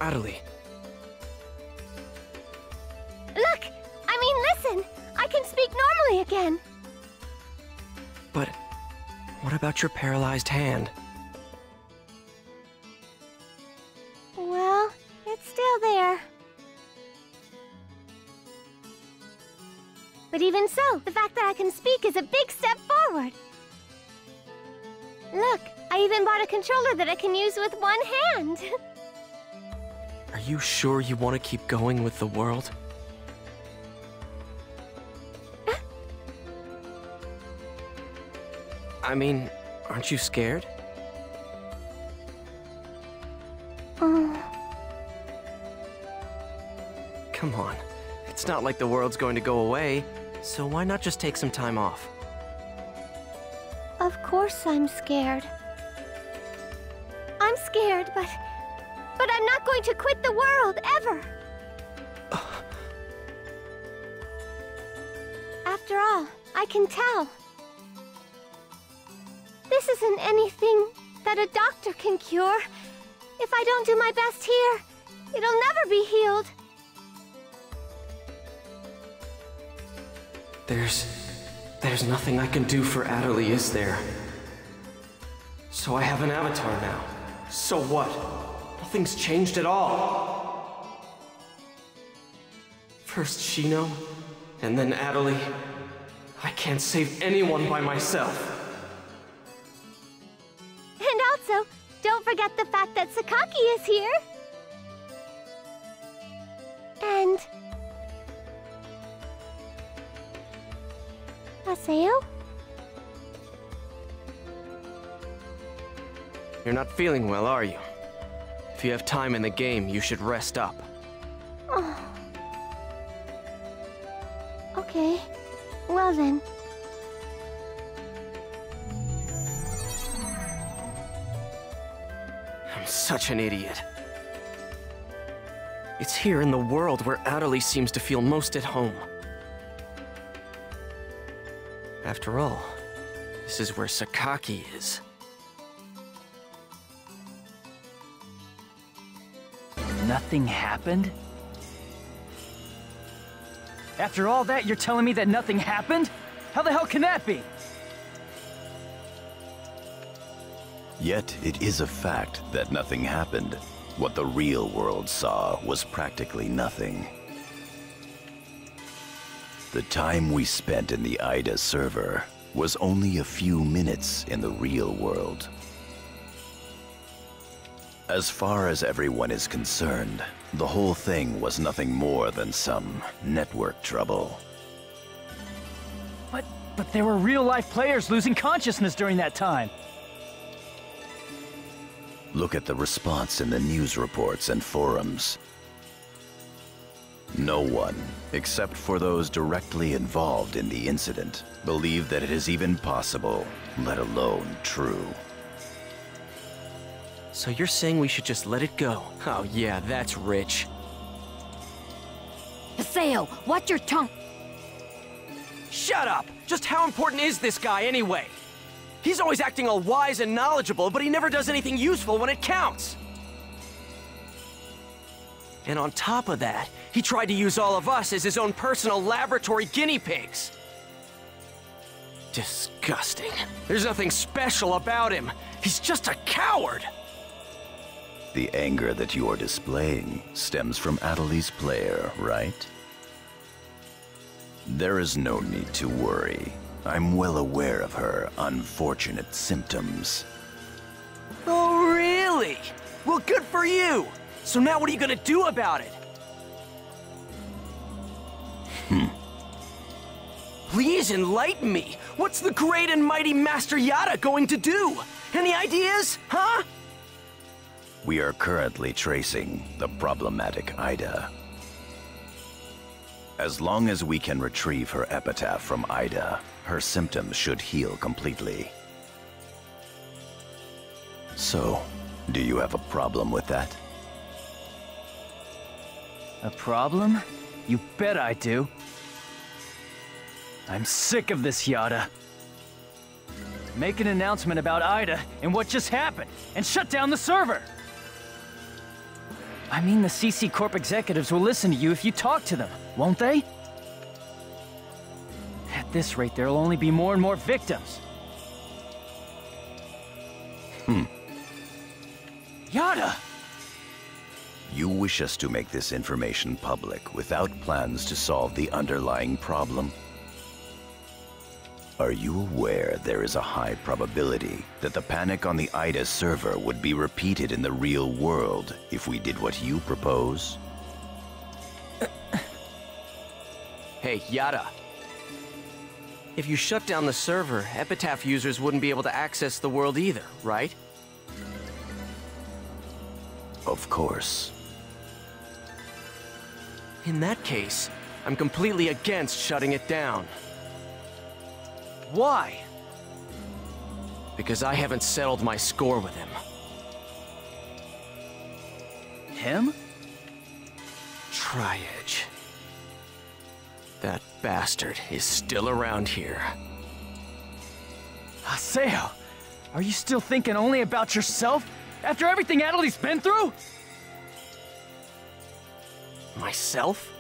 Adaly. Look! I mean, listen! I can speak normally again! But what about your paralyzed hand? Well, it's still there. But even so, the fact that I can speak is a big step forward. Look, I even bought a controller that I can use with one hand. Are you sure you want to keep going with the world? I mean, aren't you scared? Come on. It's not like the world's going to go away, so why not just take some time off? Of course I'm scared. I'm scared, but I'm not going to quit the world, ever! After all, I can tell. This isn't anything that a doctor can cure. If I don't do my best here, it'll never be healed. There's nothing I can do for Adaly, is there? So I have an avatar now. So what? Nothing's changed at all. First Shino, and then Adaly. I can't save anyone by myself. And also, don't forget the fact that Sakaki is here. And Haseo? You're not feeling well, are you? If you have time in the game, you should rest up. Oh. Okay. Well then. I'm such an idiot. It's here in the world where Adaly seems to feel most at home. After all, this is where Sakaki is. Nothing happened? After all that, you're telling me that nothing happened? How the hell can that be? Yet it is a fact that nothing happened. What the real world saw was practically nothing. The time we spent in the Ida server was only a few minutes in the real world. As far as everyone is concerned, the whole thing was nothing more than some network trouble. But there were real-life players losing consciousness during that time. Look at the response in the news reports and forums. No one, except for those directly involved in the incident, believe that it is even possible, let alone true. So you're saying we should just let it go? Oh yeah, that's rich. Haseo, watch your tongue! Shut up! Just how important is this guy anyway? He's always acting all wise and knowledgeable, but he never does anything useful when it counts. And on top of that, he tried to use all of us as his own personal laboratory guinea pigs. Disgusting. There's nothing special about him. He's just a coward! The anger that you are displaying stems from Adaly's player, right? There is no need to worry. I'm well aware of her unfortunate symptoms. Oh, really? Well, good for you! So now what are you gonna do about it? Please enlighten me! What's the great and mighty Master Yada going to do? Any ideas, huh? We are currently tracing the problematic Ida. As long as we can retrieve her epitaph from Ida, her symptoms should heal completely. So, do you have a problem with that? A problem? You bet I do. I'm sick of this, Yada. Make an announcement about Ida and what just happened, and shut down the server! I mean, the CC Corp executives will listen to you if you talk to them, won't they? At this rate, there'll only be more and more victims. Yada! You wish us to make this information public without plans to solve the underlying problem? Are you aware there is a high probability that the panic on the Ida server would be repeated in the real world if we did what you propose? Hey, Yada. If you shut down the server, Epitaph users wouldn't be able to access the world either, right? Of course. In that case, I'm completely against shutting it down. Why? Because I haven't settled my score with him. Him? Tri-Edge. That bastard is still around here. Haseo, are you still thinking only about yourself? After everything Adeli's been through? Myself?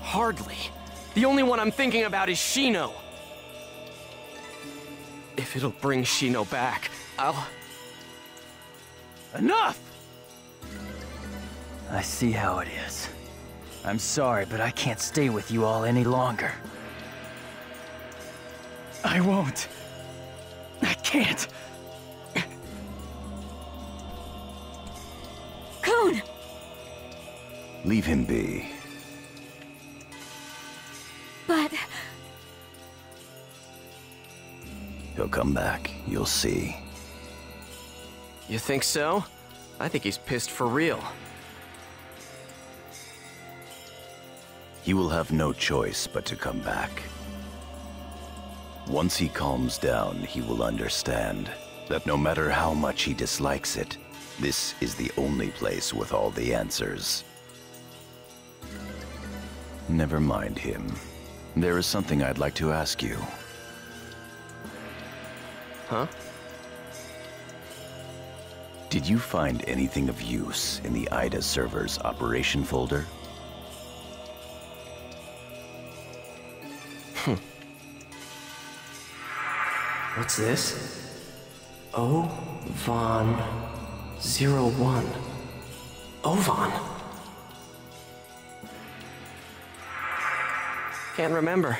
Hardly. The only one I'm thinking about is Shino. If it'll bring Shino back, I'll... Enough! I see how it is. I'm sorry, but I can't stay with you all any longer. I won't. I can't. Kun! Leave him be. But... He'll come back, you'll see. You think so? I think he's pissed for real. He will have no choice but to come back. Once he calms down, he will understand that no matter how much he dislikes it, this is the only place with all the answers. Never mind him. There is something I'd like to ask you. Huh? Did you find anything of use in the Ida server's operation folder? What's this? O-Von 01. Ovan? Can't remember.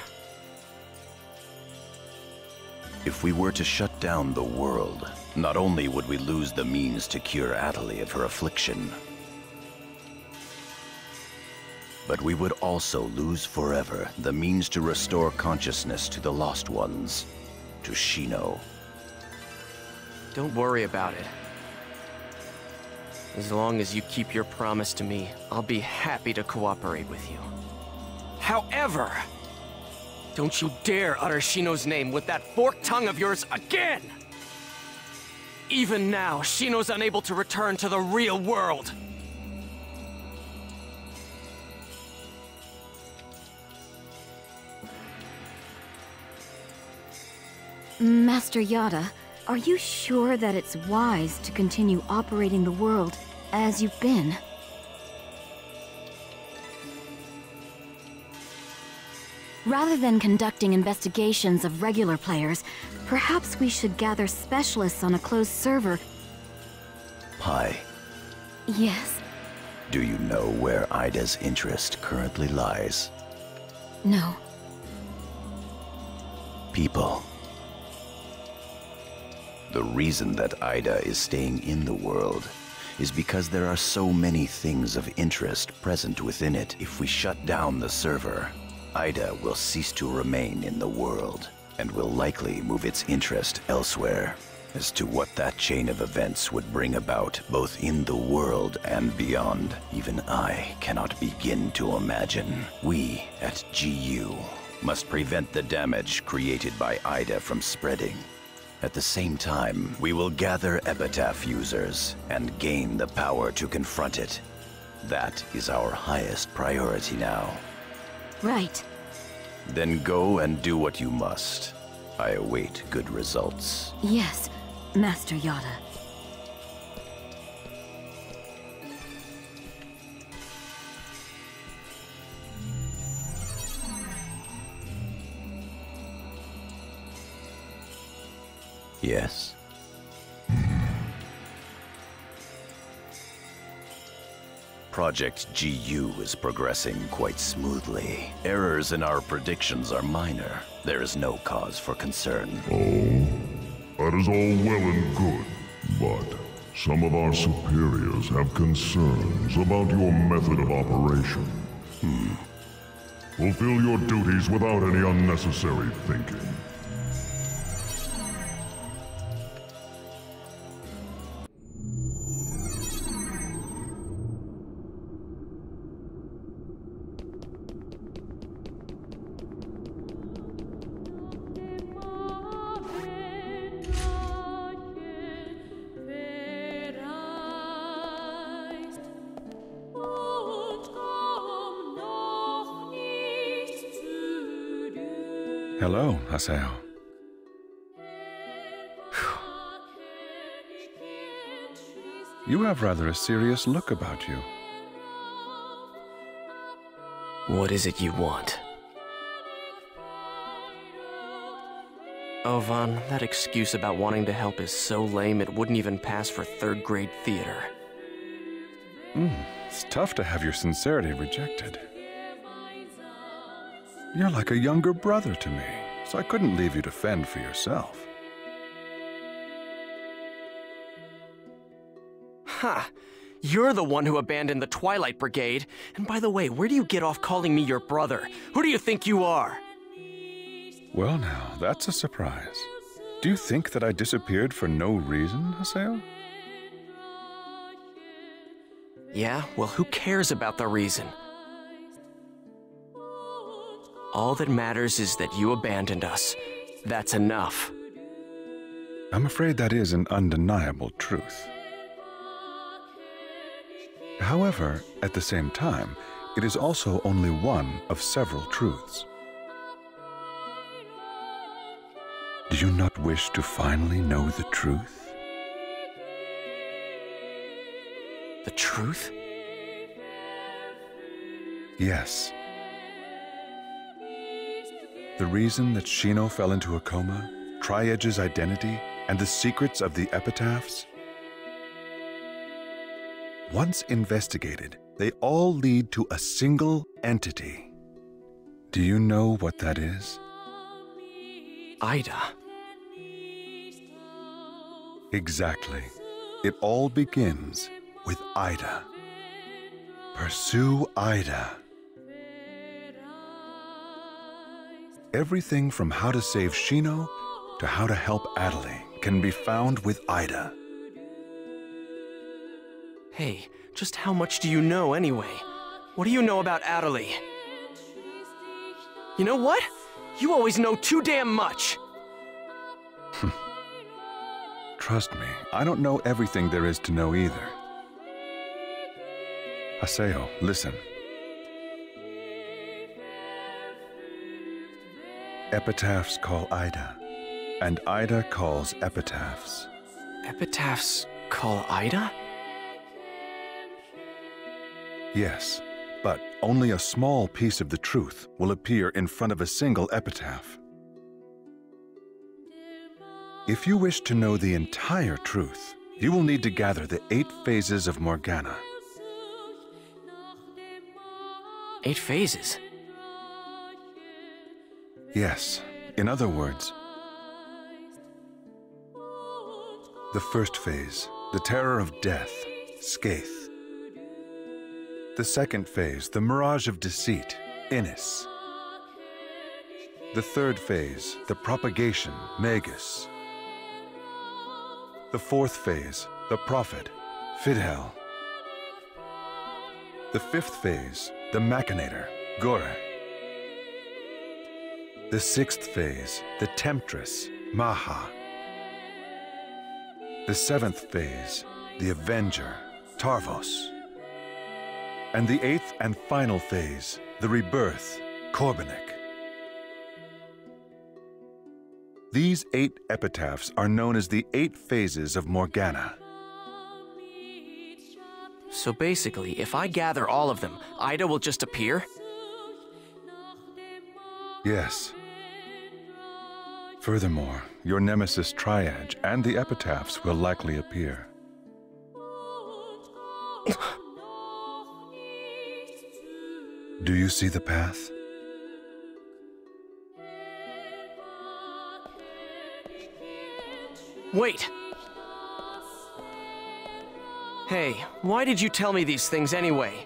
If we were to shut down the world, not only would we lose the means to cure Adeli of her affliction, but we would also lose forever the means to restore consciousness to the Lost Ones, to Shino. Don't worry about it. As long as you keep your promise to me, I'll be happy to cooperate with you. However, don't you dare utter Shino's name with that forked tongue of yours again! Even now, Shino's unable to return to the real world. Master Yada, are you sure that it's wise to continue operating the world as you've been? Rather than conducting investigations of regular players, perhaps we should gather specialists on a closed server. Pi, Yes? do you know where Ida's interest currently lies? No. People. The reason that Ida is staying in the world is because there are so many things of interest present within it. If we shut down the server, Ida will cease to remain in the world and will likely move its interest elsewhere. As to what that chain of events would bring about, both in the world and beyond, even I cannot begin to imagine. We at GU must prevent the damage created by Ida from spreading. At the same time, we will gather Epitaph users and gain the power to confront it. That is our highest priority now. Right. Then go and do what you must. I await good results. Yes, Master Yada. Yes? Project GU is progressing quite smoothly. Errors in our predictions are minor. There is no cause for concern. Oh, that is all well and good, but some of our superiors have concerns about your method of operation. Fulfill your duties without any unnecessary thinking. Hello, Haseo. You have rather a serious look about you. What is it you want? Oh, Vaughn, that excuse about wanting to help is so lame it wouldn't even pass for third-grade theater. It's tough to have your sincerity rejected. You're like a younger brother to me, so I couldn't leave you to fend for yourself. Ha! You're the one who abandoned the Twilight Brigade. And by the way, where do you get off calling me your brother? Who do you think you are? Well now, that's a surprise. Do you think that I disappeared for no reason, Haseo? Yeah, well, who cares about the reason? All that matters is that you abandoned us. That's enough. I'm afraid that is an undeniable truth. However, at the same time, it is also only one of several truths. Do you not wish to finally know the truth? The truth? Yes. The reason that Shino fell into a coma, Tri-Edge's identity, and the secrets of the epitaphs? Once investigated, they all lead to a single entity. Do you know what that is? Ida. Exactly. It all begins with Ida. Pursue Ida. Everything from how to save Shino to how to help Adelaide can be found with Ida. Hey, just how much do you know anyway? What do you know about Adelaide? You know what? You always know too damn much! Trust me, I don't know everything there is to know either. Haseo, listen. Epitaphs call Ida, and Ida calls epitaphs. Epitaphs call Ida? Yes, but only a small piece of the truth will appear in front of a single epitaph. If you wish to know the entire truth, you will need to gather the 8 phases of Morgana. 8 phases? Yes, in other words, the first phase, the terror of death, Scathe. The second phase, the mirage of deceit, Innis. The third phase, the propagation, Magus. The fourth phase, the prophet, Fidhel. The fifth phase, the machinator, Gore. The sixth phase, the temptress, Maha. The seventh phase, the avenger, Tarvos. And the 8th and final phase, the rebirth, Korbanik. These 8 epitaphs are known as the 8 phases of Morgana. So basically, if I gather all of them, Ida will just appear? Yes. Furthermore, your nemesis Triad and the epitaphs will likely appear. Do you see the path? Wait! Hey, why did you tell me these things anyway?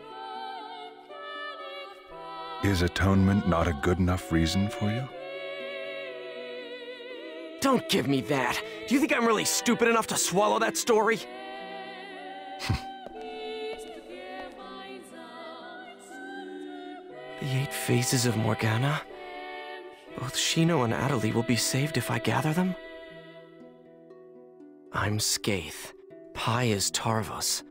Is atonement not a good enough reason for you? Don't give me that! Do you think I'm really stupid enough to swallow that story? The 8 phases of Morgana? Both Shino and Atali will be saved if I gather them? I'm Skaith. Pi is Tarvos.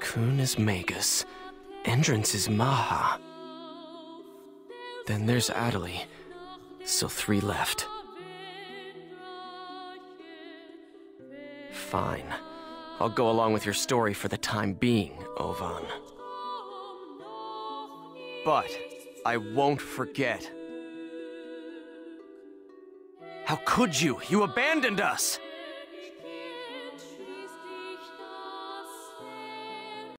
Kun is Magus. Endrance is Maha. Then there's Atali. So 3 left. Fine. I'll go along with your story for the time being, Ovan. But I won't forget. How could you? You abandoned us!